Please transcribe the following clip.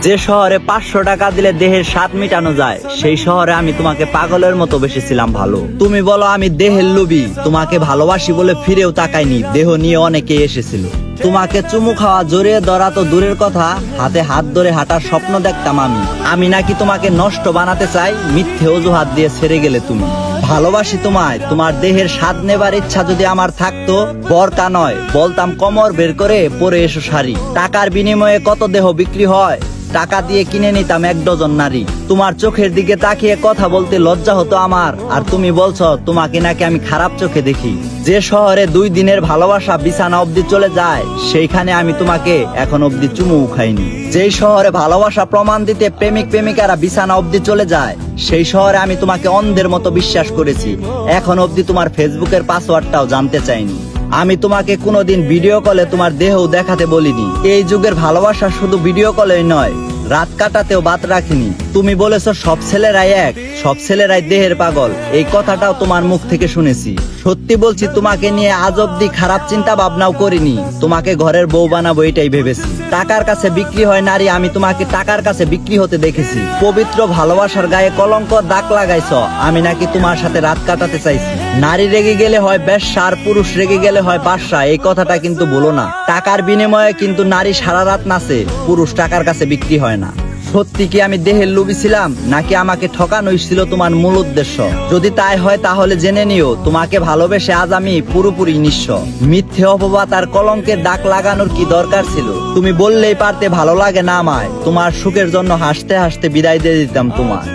যে শহরে 500 টাকা দিলে দেহের স্বাদ মিটানো যায়, সেই শহরে আমি তোমাকে পাগলের মতো বেসেছিলাম ভালো। তুমি বলো আমি দেহের লোভী, তোমাকে ভালোবাসি বলে ফিরেও তাকাইনি, দেহ নিয়ে অনেকে এসেছিল। তোমাকে চুমু খাওয়া, জড়িয়ে ধরা তো দূরের কথা, হাতে হাত ধরে হাঁটার স্বপ্ন দেখতাম আমি নাকি তোমাকে নষ্ট বানাতে চাই, মিথ্যে অজুহাত দিয়ে ছেড়ে গেলে তুমি। ভালোবাসি তোমায়, তোমার দেহের স্বাদ নেবার ইচ্ছা যদি আমার থাকতো, বরকা নয় বলতাম কমর বের করে পরে এসো শাড়ি। টাকার বিনিময়ে কত দেহ বিক্রি হয়, টাকা দিয়ে কিনে নিতাম 1 ডজন নারী। তোমার চোখের দিকে তাকিয়ে কথা বলতে লজ্জা হতো আমার, আর তুমি বলছো তোমাকে নাকি আমি খারাপ চোখে দেখি। যে শহরে 2 দিনের ভালোবাসা বিছানা অবধি চলে যায়, সেইখানে আমি তোমাকে এখন অবধি চুমু খাইনি। যেই শহরে ভালোবাসা প্রমাণ দিতে প্রেমিক প্রেমিকারা বিছানা অবধি চলে যায়, সেই শহরে আমি তোমাকে অন্ধের মতো বিশ্বাস করেছি। এখন অবধি তোমার ফেসবুকের পাসওয়ার্ডটাও জানতে চাইনি। আমি তোমাকে কোনোদিন ভিডিও কলে তোমার দেহও দেখাতে বলিনি। এই যুগের ভালোবাসা শুধু ভিডিও কলেই নয়, রাত কাটাতেও বাদ রাখিনি। তুমি বলেছো সব ছেলেরাই এক, সব ছেলেরাই দেহের পাগল, এই কথাটাও তোমার মুখ থেকে শুনেছি। সত্যি বলছি, তোমাকে নিয়ে আজ অব্দি খারাপ চিন্তা ভাবনাও করিনি। তোমাকে ঘরের বউ বানাবো এটাই ভেবেছি। টাকার কাছে বিক্রি হয় নারী, আমি তোমাকে টাকার কাছে বিক্রি হতে দেখেছি। পবিত্র ভালোবাসার গায়ে কলঙ্ক দাগ লাগাইছ, আমি নাকি তোমার সাথে রাত কাটাতে চাইছি। নারী রেগে গেলে হয় বেশ্যা, আর পুরুষ রেগে গেলে হয় বাদশা, এই কথাটা কিন্তু বলো না। টাকার বিনিময়ে কিন্তু নারী সারা রাত নাচে, পুরুষ টাকার কাছে বিক্রি হয় না। সত্যি কি আমি দেহের লোভী ছিলাম, নাকি আমাকে ঠকানোই ছিল তোমার মূল উদ্দেশ্য? যদি তাই হয় তাহলে জেনে নিও, তোমাকে ভালোবেসে আজ আমি পুরোপুরি নিঃস্ব। মিথ্যে অপবাদ আর কলঙ্কের দাগ লাগানোর কি দরকার ছিল? তুমি বললেই পারতে ভালো লাগে না আমায়, তোমার সুখের জন্য হাসতে হাসতে বিদায় দিয়ে দিতাম তোমার।